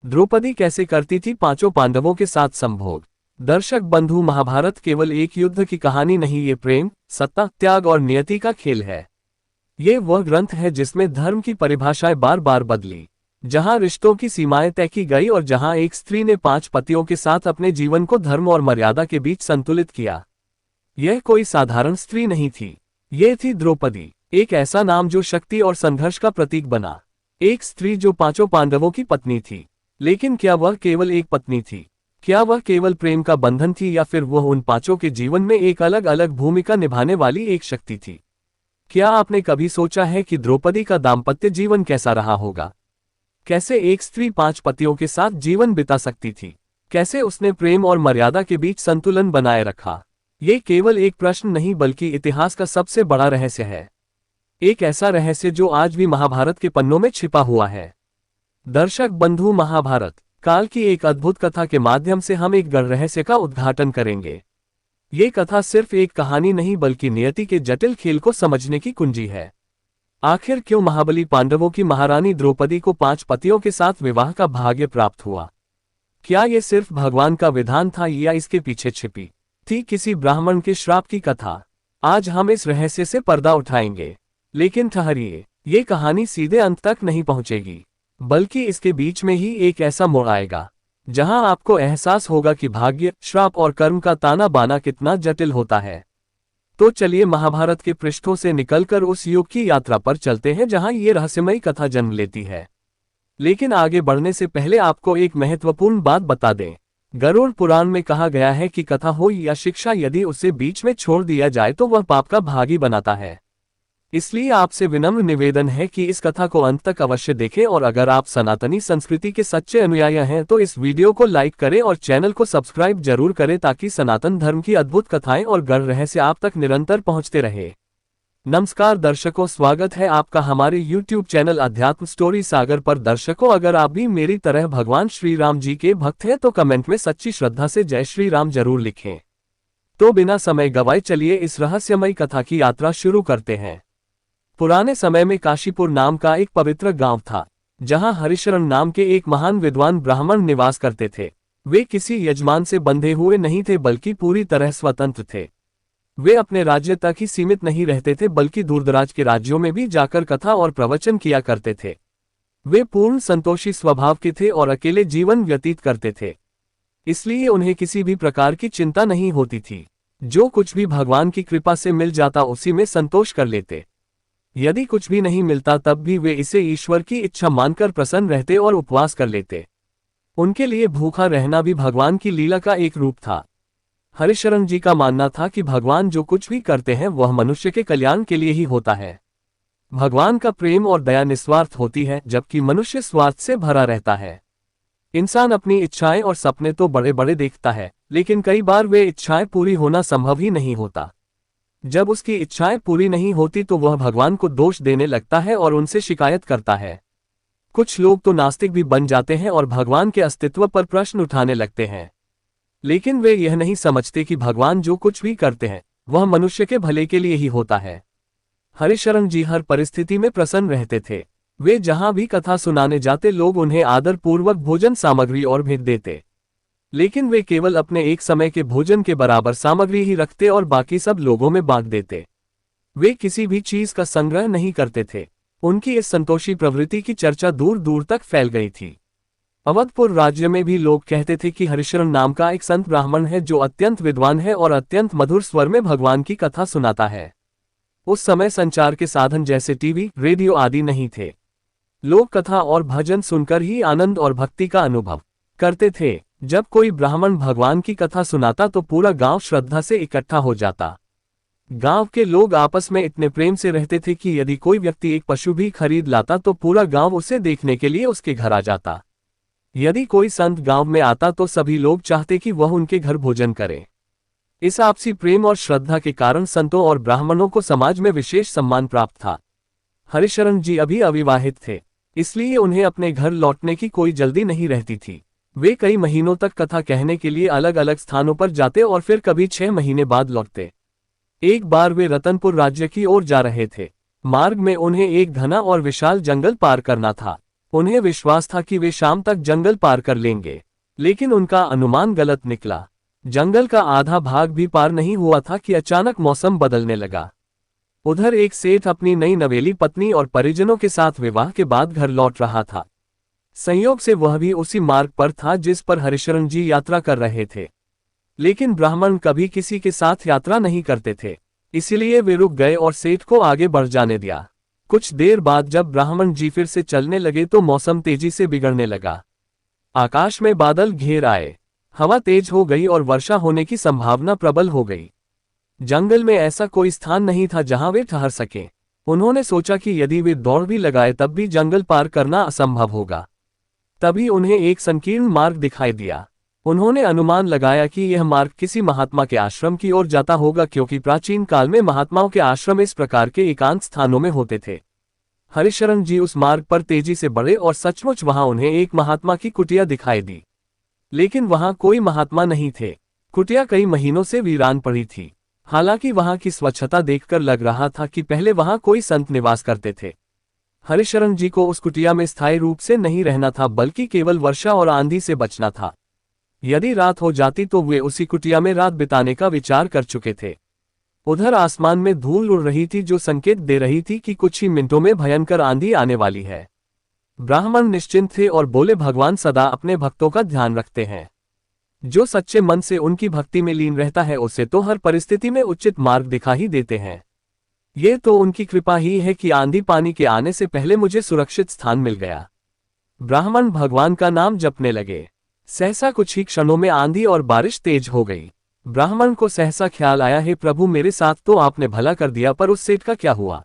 द्रौपदी कैसे करती थी पांचों पांडवों के साथ संभोग। दर्शक बंधु, महाभारत केवल एक युद्ध की कहानी नहीं, ये प्रेम, सत्ता, त्याग और नियति का खेल है। ये वह ग्रंथ है जिसमें धर्म की परिभाषाएं बार बार बदली, जहां रिश्तों की सीमाएं तय की गई और जहां एक स्त्री ने 5 पतियों के साथ अपने जीवन को धर्म और मर्यादा के बीच संतुलित किया। यह कोई साधारण स्त्री नहीं थी, ये थी द्रौपदी, एक ऐसा नाम जो शक्ति और संघर्ष का प्रतीक बना। एक स्त्री जो पांचों पांडवों की पत्नी थी। लेकिन क्या वह केवल एक पत्नी थी? क्या वह केवल प्रेम का बंधन थी, या फिर वह उन पांचों के जीवन में एक अलग अलग भूमिका निभाने वाली एक शक्ति थी? क्या आपने कभी सोचा है कि द्रौपदी का दाम्पत्य जीवन कैसा रहा होगा? कैसे एक स्त्री 5 पतियों के साथ जीवन बिता सकती थी? कैसे उसने प्रेम और मर्यादा के बीच संतुलन बनाए रखा? ये केवल एक प्रश्न नहीं, बल्कि इतिहास का सबसे बड़ा रहस्य है। एक ऐसा रहस्य जो आज भी महाभारत के पन्नों में छिपा हुआ है। दर्शक बंधु, महाभारत काल की एक अद्भुत कथा के माध्यम से हम एक गढ़ रहस्य का उद्घाटन करेंगे। ये कथा सिर्फ एक कहानी नहीं, बल्कि नियति के जटिल खेल को समझने की कुंजी है। आखिर क्यों महाबली पांडवों की महारानी द्रौपदी को 5 पतियों के साथ विवाह का भाग्य प्राप्त हुआ? क्या ये सिर्फ भगवान का विधान था, या इसके पीछे छिपी थी किसी ब्राह्मण के श्राप की कथा? आज हम इस रहस्य से पर्दा उठाएंगे। लेकिन ठहरिए, ये कहानी सीधे अंत तक नहीं पहुंचेगी, बल्कि इसके बीच में ही एक ऐसा मोड़ आएगा जहां आपको एहसास होगा कि भाग्य, श्राप और कर्म का ताना बाना कितना जटिल होता है। तो चलिए महाभारत के पृष्ठों से निकलकर उस युग की यात्रा पर चलते हैं जहां ये रहस्यमयी कथा जन्म लेती है। लेकिन आगे बढ़ने से पहले आपको एक महत्वपूर्ण बात बता दें। गरुड़ पुराण में कहा गया है कि कथा हो या शिक्षा, यदि उसे बीच में छोड़ दिया जाए तो वह पाप का भागी बनाता है। इसलिए आपसे विनम्र निवेदन है कि इस कथा को अंत तक अवश्य देखें, और अगर आप सनातनी संस्कृति के सच्चे अनुयायी हैं तो इस वीडियो को लाइक करें और चैनल को सब्सक्राइब जरूर करें, ताकि सनातन धर्म की अद्भुत कथाएं और गढ़ रहस्य आप तक निरंतर पहुंचते रहे। नमस्कार दर्शकों, स्वागत है आपका हमारे YouTube चैनल अध्यात्म स्टोरी सागर पर। दर्शकों, अगर आप भी मेरी तरह भगवान श्री राम जी के भक्त हैं तो कमेंट में सच्ची श्रद्धा से जय श्री राम जरूर लिखें। तो बिना समय गवाए चलिए इस रहस्यमयी कथा की यात्रा शुरू करते हैं। पुराने समय में काशीपुर नाम का एक पवित्र गांव था, जहां हरिशरण नाम के एक महान विद्वान ब्राह्मण निवास करते थे। वे किसी यजमान से बंधे हुए नहीं थे, बल्कि पूरी तरह स्वतंत्र थे। वे अपने राज्य तक ही सीमित नहीं रहते थे, बल्कि दूरदराज के राज्यों में भी जाकर कथा और प्रवचन किया करते थे। वे पूर्ण संतोषी स्वभाव के थे और अकेले जीवन व्यतीत करते थे। इसलिए उन्हें किसी भी प्रकार की चिंता नहीं होती थी। जो कुछ भी भगवान की कृपा से मिल जाता उसी में संतोष कर लेते। यदि कुछ भी नहीं मिलता तब भी वे इसे ईश्वर की इच्छा मानकर प्रसन्न रहते और उपवास कर लेते। उनके लिए भूखा रहना भी भगवान की लीला का एक रूप था। हरिशरण जी का मानना था कि भगवान जो कुछ भी करते हैं वह मनुष्य के कल्याण के लिए ही होता है। भगवान का प्रेम और दया निस्वार्थ होती है, जबकि मनुष्य स्वार्थ से भरा रहता है। इंसान अपनी इच्छाएं और सपने तो बड़े बड़े देखता है, लेकिन कई बार वे इच्छाएं पूरी होना संभव ही नहीं होता। जब उसकी इच्छाएं पूरी नहीं होती तो वह भगवान को दोष देने लगता है और उनसे शिकायत करता है। कुछ लोग तो नास्तिक भी बन जाते हैं और भगवान के अस्तित्व पर प्रश्न उठाने लगते हैं। लेकिन वे यह नहीं समझते कि भगवान जो कुछ भी करते हैं वह मनुष्य के भले के लिए ही होता है। हरिशरण जी हर परिस्थिति में प्रसन्न रहते थे। वे जहां भी कथा सुनाने जाते लोग उन्हें आदर पूर्वक भोजन सामग्री और भेंट देते। लेकिन वे केवल अपने एक समय के भोजन के बराबर सामग्री ही रखते और बाकी सब लोगों में बांट देते। वे किसी भी चीज का संग्रह नहीं करते थे। उनकी इस संतोषी प्रवृत्ति की चर्चा दूर दूर तक फैल गई थी। अवधपुर राज्य में भी लोग कहते थे कि हरिशरण नाम का एक संत ब्राह्मण है जो अत्यंत विद्वान है और अत्यंत मधुर स्वर में भगवान की कथा सुनाता है। उस समय संचार के साधन जैसे टीवी, रेडियो आदि नहीं थे। लोग कथा और भजन सुनकर ही आनंद और भक्ति का अनुभव करते थे। जब कोई ब्राह्मण भगवान की कथा सुनाता तो पूरा गांव श्रद्धा से इकट्ठा हो जाता। गांव के लोग आपस में इतने प्रेम से रहते थे कि यदि कोई व्यक्ति एक पशु भी खरीद लाता तो पूरा गांव उसे देखने के लिए उसके घर आ जाता। यदि कोई संत गांव में आता तो सभी लोग चाहते कि वह उनके घर भोजन करे। इस आपसी प्रेम और श्रद्धा के कारण संतों और ब्राह्मणों को समाज में विशेष सम्मान प्राप्त था। हरिशरण जी अभी अविवाहित थे, इसलिए उन्हें अपने घर लौटने की कोई जल्दी नहीं रहती थी। वे कई महीनों तक कथा कहने के लिए अलग अलग स्थानों पर जाते और फिर कभी 6 महीने बाद लौटते। एक बार वे रतनपुर राज्य की ओर जा रहे थे। मार्ग में उन्हें एक घना और विशाल जंगल पार करना था। उन्हें विश्वास था कि वे शाम तक जंगल पार कर लेंगे, लेकिन उनका अनुमान गलत निकला। जंगल का आधा भाग भी पार नहीं हुआ था कि अचानक मौसम बदलने लगा। उधर एक सेठ अपनी नई नवेली पत्नी और परिजनों के साथ विवाह के बाद घर लौट रहा था। संयोग से वह भी उसी मार्ग पर था जिस पर हरिशरण जी यात्रा कर रहे थे। लेकिन ब्राह्मण कभी किसी के साथ यात्रा नहीं करते थे, इसलिए वे रुक गए और सेठ को आगे बढ़ जाने दिया। कुछ देर बाद जब ब्राह्मण जी फिर से चलने लगे तो मौसम तेजी से बिगड़ने लगा। आकाश में बादल घेर आए, हवा तेज हो गई और वर्षा होने की संभावना प्रबल हो गई। जंगल में ऐसा कोई स्थान नहीं था जहां वे ठहर सकें। उन्होंने सोचा कि यदि वे दौड़ भी लगाए तब भी जंगल पार करना असंभव होगा। तभी उन्हें एक संकीर्ण मार्ग दिखाई दिया। उन्होंने अनुमान लगाया कि यह मार्ग किसी महात्मा के आश्रम की ओर जाता होगा, क्योंकि प्राचीन काल में महात्माओं के आश्रम इस प्रकार के एकांत स्थानों में होते थे। हरिशरण जी उस मार्ग पर तेजी से बढ़े और सचमुच वहां उन्हें एक महात्मा की कुटिया दिखाई दी। लेकिन वहां कोई महात्मा नहीं थे। कुटिया कई महीनों से वीरान पड़ी थी। हालांकि वहां की स्वच्छता देखकर लग रहा था कि पहले वहां कोई संत निवास करते थे। हरिशरण जी को उस कुटिया में स्थायी रूप से नहीं रहना था, बल्कि केवल वर्षा और आंधी से बचना था। यदि रात हो जाती तो वे उसी कुटिया में रात बिताने का विचार कर चुके थे। उधर आसमान में धूल उड़ रही थी जो संकेत दे रही थी कि कुछ ही मिनटों में भयंकर आंधी आने वाली है। ब्राह्मण निश्चिंत थे और बोले, भगवान सदा अपने भक्तों का ध्यान रखते हैं। जो सच्चे मन से उनकी भक्ति में लीन रहता है उसे तो हर परिस्थिति में उचित मार्ग दिखा ही देते हैं। ये तो उनकी कृपा ही है कि आंधी पानी के आने से पहले मुझे सुरक्षित स्थान मिल गया। ब्राह्मण भगवान का नाम जपने लगे। सहसा कुछ ही क्षणों में आंधी और बारिश तेज हो गई। ब्राह्मण को सहसा ख्याल आया, हे प्रभु, मेरे साथ तो आपने भला कर दिया, पर उस सेठ का क्या हुआ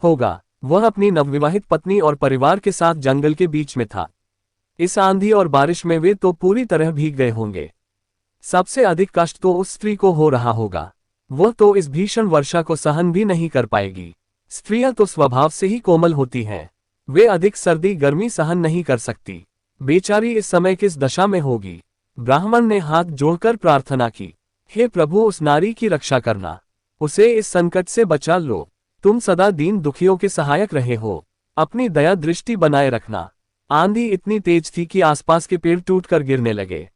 होगा? वह अपनी नवविवाहित पत्नी और परिवार के साथ जंगल के बीच में था। इस आंधी और बारिश में वे तो पूरी तरह भीग गए होंगे। सबसे अधिक कष्ट तो उस स्त्री को हो रहा होगा। वह तो इस भीषण वर्षा को सहन भी नहीं कर पाएगी। स्त्रियां तो स्वभाव से ही कोमल होती हैं। वे अधिक सर्दी गर्मी सहन नहीं कर सकती। बेचारी इस समय किस दशा में होगी? ब्राह्मण ने हाथ जोड़कर प्रार्थना की, हे प्रभु, उस नारी की रक्षा करना, उसे इस संकट से बचा लो। तुम सदा दीन दुखियों के सहायक रहे हो, अपनी दया दृष्टि बनाए रखना। आंधी इतनी तेज थी कि आसपास के पेड़ टूटकर गिरने लगे।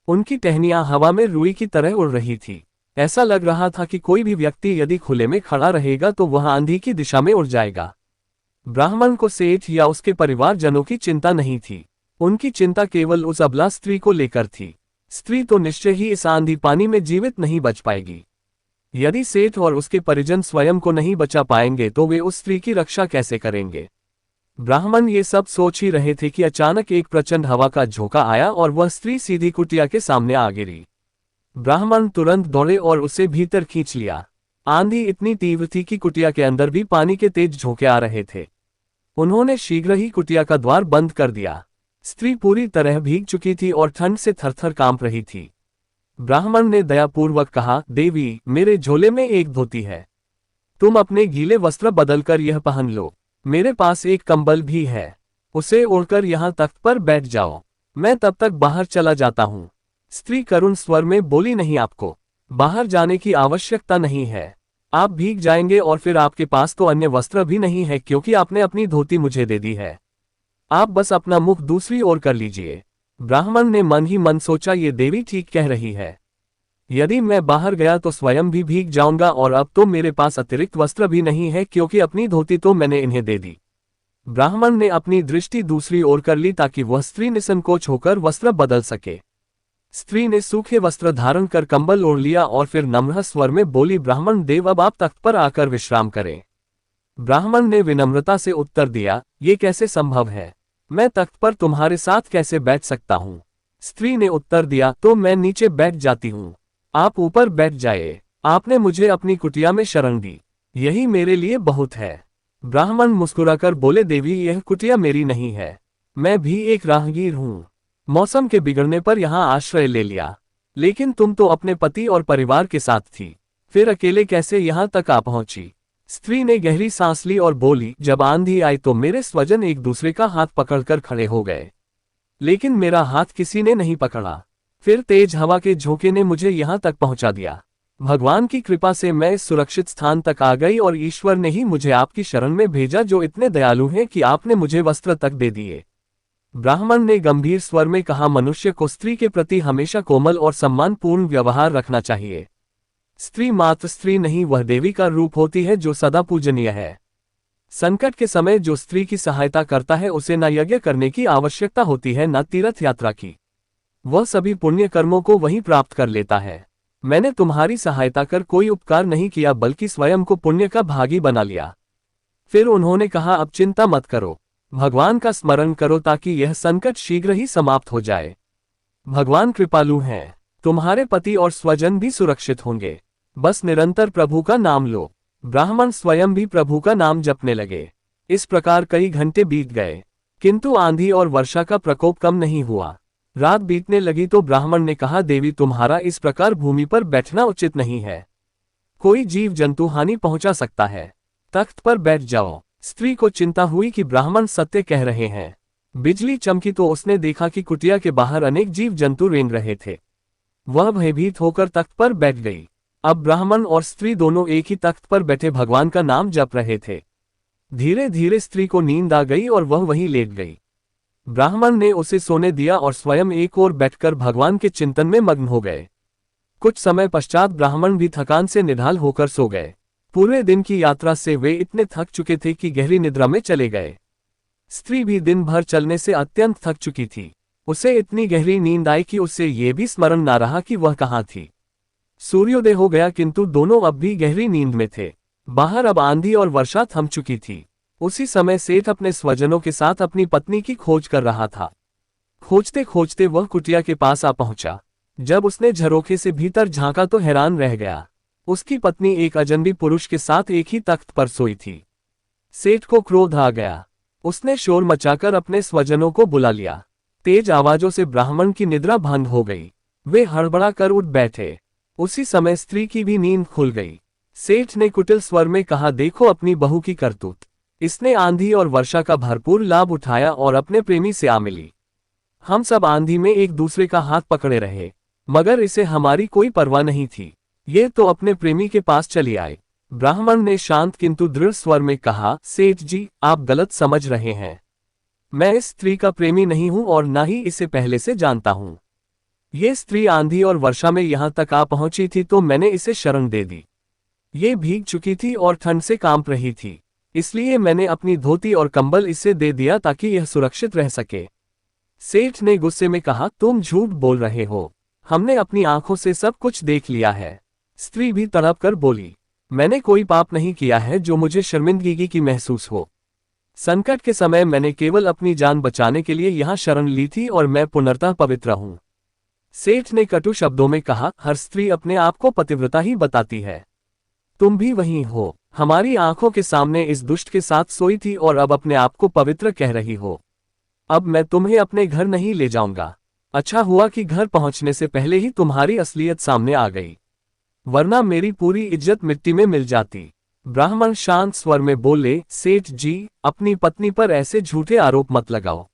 उनकी टहनियां हवा में रुई की तरह उड़ रही थी। ऐसा लग रहा था कि कोई भी व्यक्ति यदि खुले में खड़ा रहेगा तो वह आंधी की दिशा में उड़ जाएगा। ब्राह्मण को सेठ या उसके परिवारजनों की चिंता नहीं थी। उनकी चिंता केवल उस अबला स्त्री को लेकर थी। स्त्री तो निश्चय ही इस आंधी पानी में जीवित नहीं बच पाएगी। यदि सेठ और उसके परिजन स्वयं को नहीं बचा पाएंगे तो वे उस स्त्री की रक्षा कैसे करेंगे? ब्राह्मण ये सब सोच ही रहे थे कि अचानक एक प्रचंड हवा का झोंका आया और वह स्त्री सीधी कुटिया के सामने आ गिरी। ब्राह्मण तुरंत दौड़े और उसे भीतर खींच लिया। आंधी इतनी तीव्र थी कि कुटिया के अंदर भी पानी के तेज झोंके आ रहे थे। उन्होंने शीघ्र ही कुटिया का द्वार बंद कर दिया। स्त्री पूरी तरह भीग चुकी थी और ठंड से थरथर कांप रही थी। ब्राह्मण ने दयापूर्वक कहा, देवी, मेरे झोले में एक धोती है, तुम अपने गीले वस्त्र बदलकर यह पहन लो। मेरे पास एक कंबल भी है, उसे ओढ़कर यहाँ तख्त पर बैठ जाओ, मैं तब तक बाहर चला जाता हूँ। स्त्री करुण स्वर में बोली, नहीं, आपको बाहर जाने की आवश्यकता नहीं है। आप भीग जाएंगे और फिर आपके पास तो अन्य वस्त्र भी नहीं है, क्योंकि आपने अपनी धोती मुझे दे दी है। आप बस अपना मुख दूसरी ओर कर लीजिए। ब्राह्मण ने मन ही मन सोचा, ये देवी ठीक कह रही है। यदि मैं बाहर गया तो स्वयं भी भीग जाऊंगा, और अब तो मेरे पास अतिरिक्त वस्त्र भी नहीं है, क्योंकि अपनी धोती तो मैंने इन्हें दे दी। ब्राह्मण ने अपनी दृष्टि दूसरी ओर कर ली ताकि वह स्त्री निसंकोच होकर वस्त्र बदल सके। स्त्री ने सूखे वस्त्र धारण कर कंबल ओढ़ लिया और फिर नम्र स्वर में बोली, ब्राह्मण देव, अब आप तख्त पर आकर विश्राम करें। ब्राह्मण ने विनम्रता से उत्तर दिया, ये कैसे संभव है? मैं तख्त पर तुम्हारे साथ कैसे बैठ सकता हूँ? स्त्री ने उत्तर दिया, तो मैं नीचे बैठ जाती हूँ, आप ऊपर बैठ जाए। आपने मुझे अपनी कुटिया में शरण दी, यही मेरे लिए बहुत है। ब्राह्मण मुस्कुराकर बोले, देवी, यह कुटिया मेरी नहीं है, मैं भी एक राहगीर हूँ। मौसम के बिगड़ने पर यहाँ आश्रय ले लिया, लेकिन तुम तो अपने पति और परिवार के साथ थी, फिर अकेले कैसे यहाँ तक आ पहुंची? स्त्री ने गहरी सांस ली और बोली, जब आंधी आई तो मेरे स्वजन एक दूसरे का हाथ पकड़कर खड़े हो गए, लेकिन मेरा हाथ किसी ने नहीं पकड़ा। फिर तेज हवा के झोंके ने मुझे यहाँ तक पहुंचा दिया। भगवान की कृपा से मैं इस सुरक्षित स्थान तक आ गई और ईश्वर ने ही मुझे आपकी शरण में भेजा, जो इतने दयालु हैं कि आपने मुझे वस्त्र तक दे दिए। ब्राह्मण ने गंभीर स्वर में कहा, मनुष्य को स्त्री के प्रति हमेशा कोमल और सम्मानपूर्ण व्यवहार रखना चाहिए। स्त्री मात्र स्त्री नहीं, वह देवी का रूप होती है जो सदा पूजनीय है। संकट के समय जो स्त्री की सहायता करता है उसे न यज्ञ करने की आवश्यकता होती है न तीर्थ यात्रा की। वह सभी पुण्य कर्मों को वहीं प्राप्त कर लेता है। मैंने तुम्हारी सहायता कर कोई उपकार नहीं किया बल्कि स्वयं को पुण्य का भागी बना लिया। फिर उन्होंने कहा, अब चिंता मत करो, भगवान का स्मरण करो ताकि यह संकट शीघ्र ही समाप्त हो जाए। भगवान कृपालु हैं, तुम्हारे पति और स्वजन भी सुरक्षित होंगे। बस निरंतर प्रभु का नाम लो। ब्राह्मण स्वयं भी प्रभु का नाम जपने लगे। इस प्रकार कई घंटे बीत गए, किंतु आंधी और वर्षा का प्रकोप कम नहीं हुआ। रात बीतने लगी तो ब्राह्मण ने कहा, देवी तुम्हारा इस प्रकार भूमि पर बैठना उचित नहीं है। कोई जीव जंतु हानि पहुंचा सकता है। तख्त पर बैठ जाओ। स्त्री को चिंता हुई कि ब्राह्मण सत्य कह रहे हैं। बिजली चमकी तो उसने देखा कि कुटिया के बाहर अनेक जीव जंतु रेंग रहे थे। वह भयभीत होकर तख्त पर बैठ गई। अब ब्राह्मण और स्त्री दोनों एक ही तख्त पर बैठे भगवान का नाम जप रहे थे। धीरे धीरे स्त्री को नींद आ गई और वह वहीं लेट गई। ब्राह्मण ने उसे सोने दिया और स्वयं एक ओर बैठकर भगवान के चिंतन में मग्न हो गए। कुछ समय पश्चात ब्राह्मण भी थकान से निढाल होकर सो गए। पूरे दिन की यात्रा से वे इतने थक चुके थे कि गहरी निद्रा में चले गए। स्त्री भी दिन भर चलने से अत्यंत थक चुकी थी। उसे इतनी गहरी नींद आई कि उससे ये भी स्मरण न रहा कि वह कहाँ थी। सूर्योदय हो गया किंतु दोनों अब भी गहरी नींद में थे। बाहर अब आंधी और वर्षा थम चुकी थी। उसी समय सेठ अपने स्वजनों के साथ अपनी पत्नी की खोज कर रहा था। खोजते खोजते वह कुटिया के पास आ पहुंचा। जब उसने झरोखे से भीतर झांका तो हैरान रह गया। उसकी पत्नी एक अजनबी पुरुष के साथ एक ही तख्त पर सोई थी। सेठ को क्रोध आ गया। उसने शोर मचाकर अपने स्वजनों को बुला लिया। तेज आवाजों से ब्राह्मण की निद्रा भंग हो गई। वे हड़बड़ा कर उठ बैठे। उसी समय स्त्री की भी नींद खुल गई। सेठ ने कुटिल स्वर में कहा, देखो अपनी बहू की करतूत। इसने आंधी और वर्षा का भरपूर लाभ उठाया और अपने प्रेमी से आ मिली। हम सब आंधी में एक दूसरे का हाथ पकड़े रहे, मगर इसे हमारी कोई परवाह नहीं थी। ये तो अपने प्रेमी के पास चली आई। ब्राह्मण ने शांत किंतु दृढ़ स्वर में कहा, सेठ जी आप गलत समझ रहे हैं। मैं इस स्त्री का प्रेमी नहीं हूं और न ही इसे पहले से जानता हूं। ये स्त्री आंधी और वर्षा में यहां तक आ पहुंची थी तो मैंने इसे शरण दे दी। ये भीग चुकी थी और ठंड से कांप रही थी, इसलिए मैंने अपनी धोती और कंबल इसे दे दिया ताकि यह सुरक्षित रह सके। सेठ ने गुस्से में कहा, तुम झूठ बोल रहे हो। हमने अपनी आंखों से सब कुछ देख लिया है। स्त्री भी तड़प कर बोली, मैंने कोई पाप नहीं किया है जो मुझे शर्मिंदगी की महसूस हो। संकट के समय मैंने केवल अपनी जान बचाने के लिए यहाँ शरण ली थी और मैं पुनर्तः पवित्र हूँ। सेठ ने कटु शब्दों में कहा, हर स्त्री अपने आप को पतिव्रता ही बताती है। तुम भी वही हो। हमारी आंखों के सामने इस दुष्ट के साथ सोई थी और अब अपने आप को पवित्र कह रही हो। अब मैं तुम्हें अपने घर नहीं ले जाऊंगा। अच्छा हुआ कि घर पहुंचने से पहले ही तुम्हारी असलियत सामने आ गई, वरना मेरी पूरी इज्जत मिट्टी में मिल जाती। ब्राह्मण शांत स्वर में बोले, सेठ जी अपनी पत्नी पर ऐसे झूठे आरोप मत लगाओ।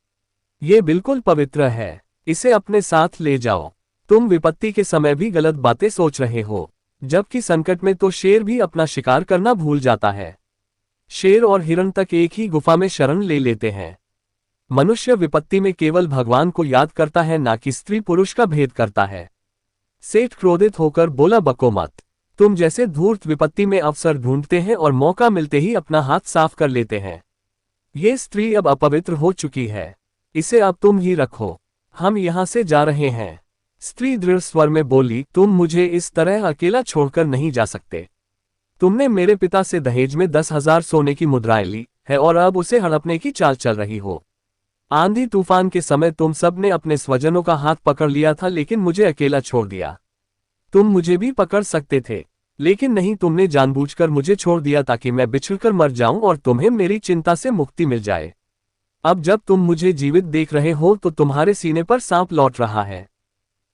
ये बिल्कुल पवित्र है, इसे अपने साथ ले जाओ। तुम विपत्ति के समय भी गलत बातें सोच रहे हो, जबकि संकट में तो शेर भी अपना शिकार करना भूल जाता है। शेर और हिरण तक एक ही गुफा में शरण ले लेते हैं। मनुष्य विपत्ति में केवल भगवान को याद करता है, ना कि स्त्री पुरुष का भेद करता है। सेठ क्रोधित होकर बोला, बको मत। तुम जैसे धूर्त विपत्ति में अवसर ढूंढते हैं और मौका मिलते ही अपना हाथ साफ कर लेते हैं। ये स्त्री अब अपवित्र हो चुकी है, इसे अब तुम ही रखो। हम यहाँ से जा रहे हैं। स्त्री दृढ़ स्वर में बोली, तुम मुझे इस तरह अकेला छोड़कर नहीं जा सकते। तुमने मेरे पिता से दहेज में 10,000 सोने की मुद्राएं ली है और अब उसे हड़पने की चाल चल रही हो। आंधी तूफान के समय तुम सब ने अपने स्वजनों का हाथ पकड़ लिया था, लेकिन मुझे अकेला छोड़ दिया। तुम मुझे भी पकड़ सकते थे, लेकिन नहीं, तुमने जानबूझकर मुझे छोड़ दिया ताकि मैं बिछड़कर मर जाऊं और तुम्हें मेरी चिंता से मुक्ति मिल जाए। अब जब तुम मुझे जीवित देख रहे हो तो तुम्हारे सीने पर सांप लौट रहा है।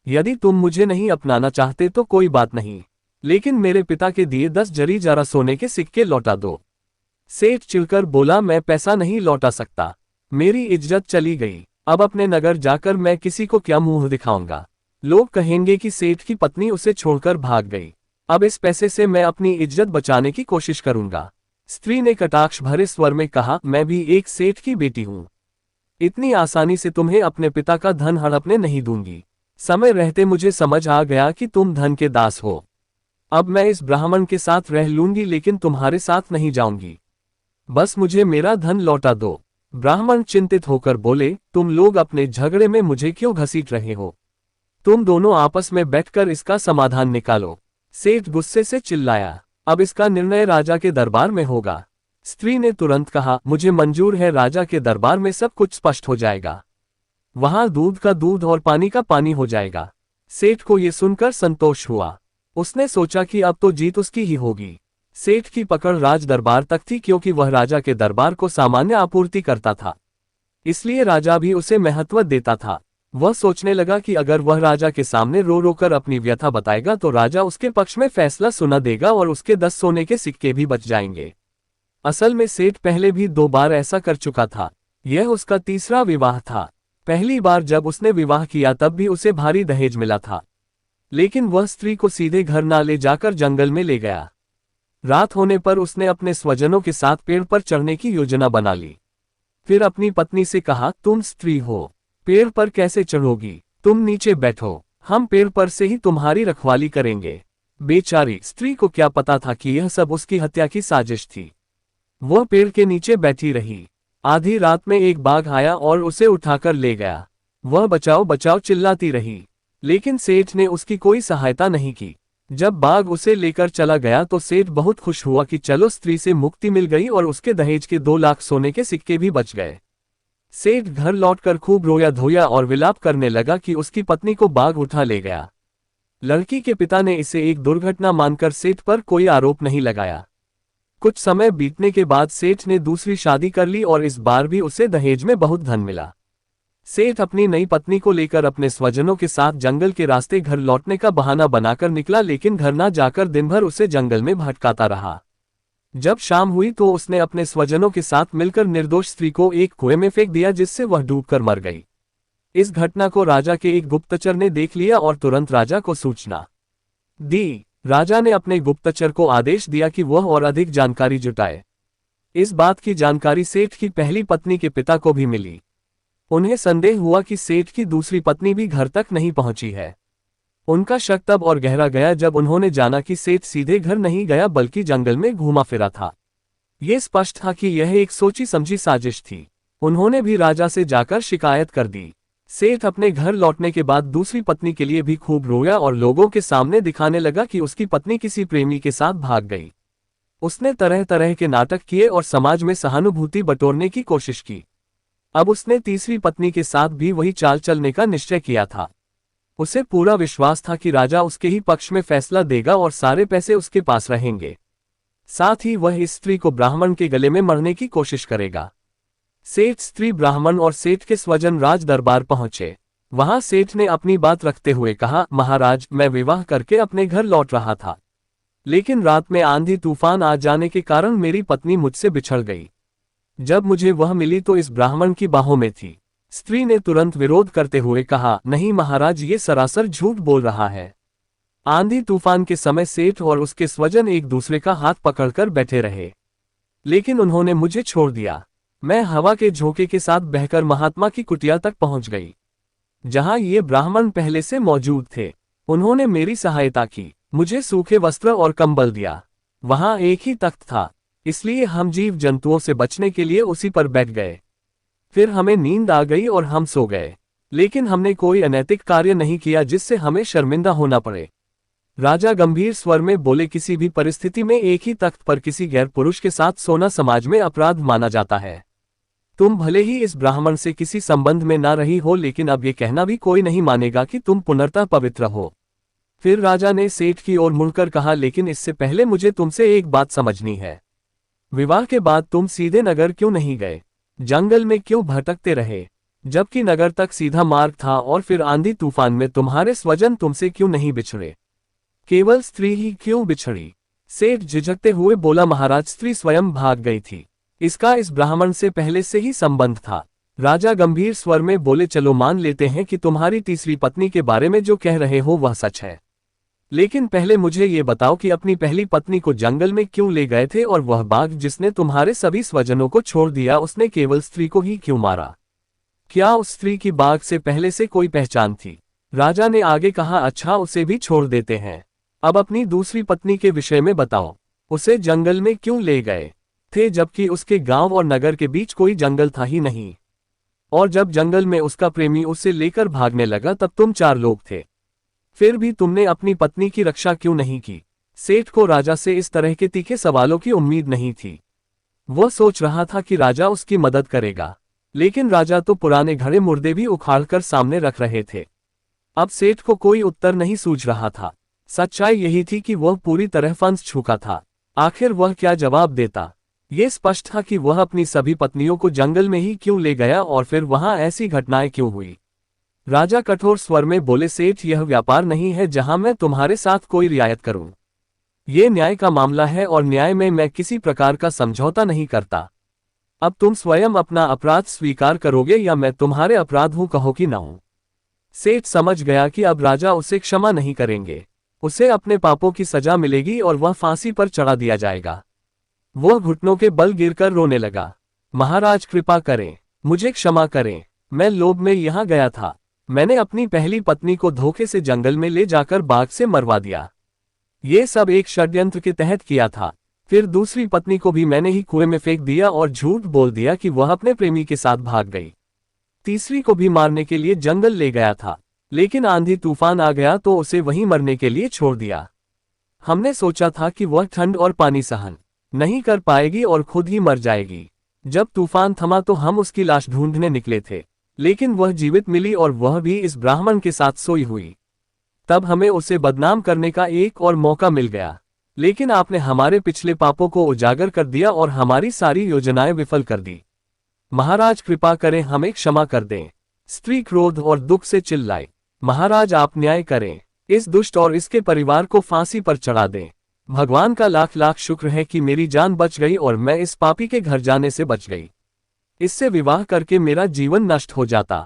यदि तुम मुझे नहीं अपनाना चाहते तो कोई बात नहीं, लेकिन मेरे पिता के दिए 10 जरी जरा सोने के सिक्के लौटा दो। सेठ चिढ़कर बोला, मैं पैसा नहीं लौटा सकता। मेरी इज्जत चली गई। अब अपने नगर जाकर मैं किसी को क्या मुंह दिखाऊंगा। लोग कहेंगे कि सेठ की पत्नी उसे छोड़कर भाग गई। अब इस पैसे से मैं अपनी इज्जत बचाने की कोशिश करूंगा। स्त्री ने कटाक्ष भरे स्वर में कहा, मैं भी एक सेठ की बेटी हूं। इतनी आसानी से तुम्हें अपने पिता का धन हड़पने नहीं दूंगी। समय रहते मुझे समझ आ गया कि तुम धन के दास हो। अब मैं इस ब्राह्मण के साथ रह लूंगी लेकिन तुम्हारे साथ नहीं जाऊंगी। बस मुझे मेरा धन लौटा दो। ब्राह्मण चिंतित होकर बोले, तुम लोग अपने झगड़े में मुझे क्यों घसीट रहे हो? तुम दोनों आपस में बैठकर इसका समाधान निकालो। सेठ गुस्से से चिल्लाया, अब इसका निर्णय राजा के दरबार में होगा। स्त्री ने तुरंत कहा, मुझे मंजूर है, राजा के दरबार में सब कुछ स्पष्ट हो जाएगा। वहां दूध का दूध और पानी का पानी हो जाएगा। सेठ को यह सुनकर संतोष हुआ। उसने सोचा कि अब तो जीत उसकी ही होगी। सेठ की पकड़ राज दरबार तक थी क्योंकि वह राजा के दरबार को सामान्य आपूर्ति करता था, इसलिए राजा भी उसे महत्व देता था। वह सोचने लगा कि अगर वह राजा के सामने रो रो कर अपनी व्यथा बताएगा तो राजा उसके पक्ष में फैसला सुना देगा और उसके 10 सोने के सिक्के भी बच जाएंगे। असल में सेठ पहले भी 2 बार ऐसा कर चुका था। यह उसका तीसरा विवाह था। पहली बार जब उसने विवाह किया तब भी उसे भारी दहेज मिला था, लेकिन वह स्त्री को सीधे घर ना ले जाकर जंगल में ले गया। रात होने पर उसने अपने स्वजनों के साथ पेड़ पर चढ़ने की योजना बना ली। फिर अपनी पत्नी से कहा, तुम स्त्री हो, पेड़ पर कैसे चढ़ोगी? तुम नीचे बैठो, हम पेड़ पर से ही तुम्हारी रखवाली करेंगे। बेचारी स्त्री को क्या पता था कि यह सब उसकी हत्या की साजिश थी। वह पेड़ के नीचे बैठी रही। आधी रात में एक बाघ आया और उसे उठाकर ले गया। वह बचाओ बचाओ चिल्लाती रही, लेकिन सेठ ने उसकी कोई सहायता नहीं की। जब बाघ उसे लेकर चला गया तो सेठ बहुत खुश हुआ कि चलो स्त्री से मुक्ति मिल गई और उसके दहेज के 2 लाख सोने के सिक्के भी बच गए। सेठ घर लौटकर खूब रोया धोया और विलाप करने लगा कि उसकी पत्नी को बाघ उठा ले गया। लड़की के पिता ने इसे एक दुर्घटना मानकर सेठ पर कोई आरोप नहीं लगाया। कुछ समय बीतने के बाद सेठ ने दूसरी शादी कर ली और इस बार भी उसे दहेज में बहुत धन मिला। सेठ अपनी नई पत्नी को लेकर अपने स्वजनों के साथ जंगल के रास्ते घर लौटने का बहाना बनाकर निकला, लेकिन घर ना जाकर दिन भर उसे जंगल में भटकाता रहा। जब शाम हुई तो उसने अपने स्वजनों के साथ मिलकर निर्दोष स्त्री को एक कुएं में फेंक दिया, जिससे वह डूबकर मर गई। इस घटना को राजा के एक गुप्तचर ने देख लिया और तुरंत राजा को सूचना दी। राजा ने अपने गुप्तचर को आदेश दिया कि वह और अधिक जानकारी जुटाए। इस बात की जानकारी सेठ की पहली पत्नी के पिता को भी मिली। उन्हें संदेह हुआ कि सेठ की दूसरी पत्नी भी घर तक नहीं पहुंची है। उनका शक तब और गहरा गया जब उन्होंने जाना कि सेठ सीधे घर नहीं गया बल्कि जंगल में घूमा फिरा था। ये स्पष्ट था कि यह एक सोची समझी साजिश थी। उन्होंने भी राजा से जाकर शिकायत कर दी। सेठ अपने घर लौटने के बाद दूसरी पत्नी के लिए भी खूब रोया और लोगों के सामने दिखाने लगा कि उसकी पत्नी किसी प्रेमी के साथ भाग गई। उसने तरह तरह के नाटक किए और समाज में सहानुभूति बटोरने की कोशिश की। अब उसने तीसरी पत्नी के साथ भी वही चाल चलने का निश्चय किया था। उसे पूरा विश्वास था कि राजा उसके ही पक्ष में फैसला देगा और सारे पैसे उसके पास रहेंगे। साथ ही वह इस स्त्री को ब्राह्मण के गले में मरने की कोशिश करेगा। सेठ, स्त्री, ब्राह्मण और सेठ के स्वजन राज दरबार पहुंचे। वहां सेठ ने अपनी बात रखते हुए कहा, महाराज, मैं विवाह करके अपने घर लौट रहा था, लेकिन रात में आंधी तूफान आ जाने के कारण मेरी पत्नी मुझसे बिछड़ गई। जब मुझे वह मिली तो इस ब्राह्मण की बाहों में थी। स्त्री ने तुरंत विरोध करते हुए कहा, नहीं महाराज, ये सरासर झूठ बोल रहा है। आंधी तूफान के समय सेठ और उसके स्वजन एक दूसरे का हाथ पकड़कर बैठे रहे, लेकिन उन्होंने मुझे छोड़ दिया। मैं हवा के झोंके के साथ बहकर महात्मा की कुटिया तक पहुंच गई, जहां ये ब्राह्मण पहले से मौजूद थे। उन्होंने मेरी सहायता की, मुझे सूखे वस्त्र और कंबल दिया। वहां एक ही तख्त था, इसलिए हम जीव जंतुओं से बचने के लिए उसी पर बैठ गए। फिर हमें नींद आ गई और हम सो गए, लेकिन हमने कोई अनैतिक कार्य नहीं किया जिससे हमें शर्मिंदा होना पड़े। राजा गंभीर स्वर में बोले, किसी भी परिस्थिति में एक ही तख्त पर किसी गैर पुरुष के साथ सोना समाज में अपराध माना जाता है। तुम भले ही इस ब्राह्मण से किसी संबंध में ना रही हो, लेकिन अब ये कहना भी कोई नहीं मानेगा कि तुम पुनर्तः पवित्र हो। फिर राजा ने सेठ की ओर मुड़कर कहा, लेकिन इससे पहले मुझे तुमसे एक बात समझनी है। विवाह के बाद तुम सीधे नगर क्यों नहीं गए? जंगल में क्यों भटकते रहे, जबकि नगर तक सीधा मार्ग था? और फिर आंधी तूफान में तुम्हारे स्वजन तुमसे क्यों नहीं बिछड़े? केवल स्त्री ही क्यों बिछड़ी? सेठ झिझकते हुए बोला, महाराज, स्त्री स्वयं भाग गई थी। इसका इस ब्राह्मण से पहले से ही संबंध था। राजा गंभीर स्वर में बोले, चलो मान लेते हैं कि तुम्हारी तीसरी पत्नी के बारे में जो कह रहे हो वह सच है, लेकिन पहले मुझे ये बताओ कि अपनी पहली पत्नी को जंगल में क्यों ले गए थे और वह बाघ जिसने तुम्हारे सभी स्वजनों को छोड़ दिया उसने केवल स्त्री को ही क्यों मारा? क्या उस स्त्री की बाघ से पहले से कोई पहचान थी? राजा ने आगे कहा, अच्छा उसे भी छोड़ देते हैं। अब अपनी दूसरी पत्नी के विषय में बताओ। उसे जंगल में क्यों ले गए थे जबकि उसके गांव और नगर के बीच कोई जंगल था ही नहीं? और जब जंगल में उसका प्रेमी उसे लेकर भागने लगा तब तुम 4 लोग थे। फिर भी तुमने अपनी पत्नी की रक्षा क्यों नहीं की? सेठ को राजा से इस तरह के तीखे सवालों की उम्मीद नहीं थी। वह सोच रहा था कि राजा उसकी मदद करेगा, लेकिन राजा तो पुराने घड़े मुर्दे भी उखाड़कर सामने रख रहे थे। अब सेठ को कोई उत्तर नहीं सूझ रहा था। सच्चाई यही थी कि वह पूरी तरह फंस चुका था। आखिर वह क्या जवाब देता? ये स्पष्ट था कि वह अपनी सभी पत्नियों को जंगल में ही क्यों ले गया और फिर वहां ऐसी घटनाएं क्यों हुई। राजा कठोर स्वर में बोले, सेठ यह व्यापार नहीं है जहां मैं तुम्हारे साथ कोई रियायत करूं। ये न्याय का मामला है और न्याय में मैं किसी प्रकार का समझौता नहीं करता। अब तुम स्वयं अपना अपराध स्वीकार करोगे या मैं तुम्हारे अपराध हूं कहो कि ना हूं। सेठ समझ गया कि अब राजा उसे क्षमा नहीं करेंगे। उसे अपने पापों की सजा मिलेगी और वह फांसी पर चढ़ा दिया जाएगा। वह घुटनों के बल गिरकर रोने लगा। महाराज कृपा करें, मुझे क्षमा करें। मैं लोभ में यहां गया था। मैंने अपनी पहली पत्नी को धोखे से जंगल में ले जाकर बाघ से मरवा दिया। ये सब एक षड्यंत्र के तहत किया था। फिर दूसरी पत्नी को भी मैंने ही कुएं में फेंक दिया और झूठ बोल दिया कि वह अपने प्रेमी के साथ भाग गई। तीसरी को भी मारने के लिए जंगल ले गया था, लेकिन आंधी तूफान आ गया तो उसे वहीं मरने के लिए छोड़ दिया। हमने सोचा था कि वह ठंड और पानी सहन नहीं कर पाएगी और खुद ही मर जाएगी। जब तूफान थमा तो हम उसकी लाश ढूंढने निकले थे, लेकिन वह जीवित मिली और वह भी इस ब्राह्मण के साथ सोई हुई। तब हमें उसे बदनाम करने का एक और मौका मिल गया, लेकिन आपने हमारे पिछले पापों को उजागर कर दिया और हमारी सारी योजनाएं विफल कर दी। महाराज कृपा करें, हमें क्षमा कर दें। स्त्री क्रोध और दुख से चिल्लाई, महाराज आप न्याय करें। इस दुष्ट और इसके परिवार को फांसी पर चढ़ा दें। भगवान का लाख लाख शुक्र है कि मेरी जान बच गई और मैं इस पापी के घर जाने से बच गई। इससे विवाह करके मेरा जीवन नष्ट हो जाता।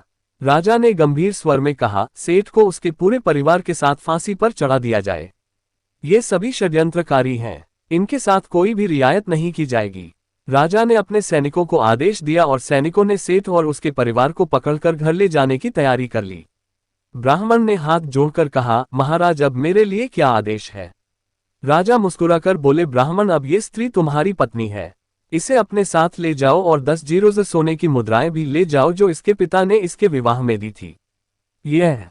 राजा ने गंभीर स्वर में कहा, सेठ को उसके पूरे परिवार के साथ फांसी पर चढ़ा दिया जाए। ये सभी षड्यंत्रकारी हैं, इनके साथ कोई भी रियायत नहीं की जाएगी। राजा ने अपने सैनिकों को आदेश दिया और सैनिकों ने सेठ और उसके परिवार को पकड़कर घर ले जाने की तैयारी कर ली। ब्राह्मण ने हाथ जोड़कर कहा, महाराज अब मेरे लिए क्या आदेश है? राजा मुस्कुराकर बोले, ब्राह्मण अब ये स्त्री तुम्हारी पत्नी है। इसे अपने साथ ले जाओ और 10 जीरोज़ सोने की मुद्राएं भी ले जाओ जो इसके पिता ने इसके विवाह में दी थी। यह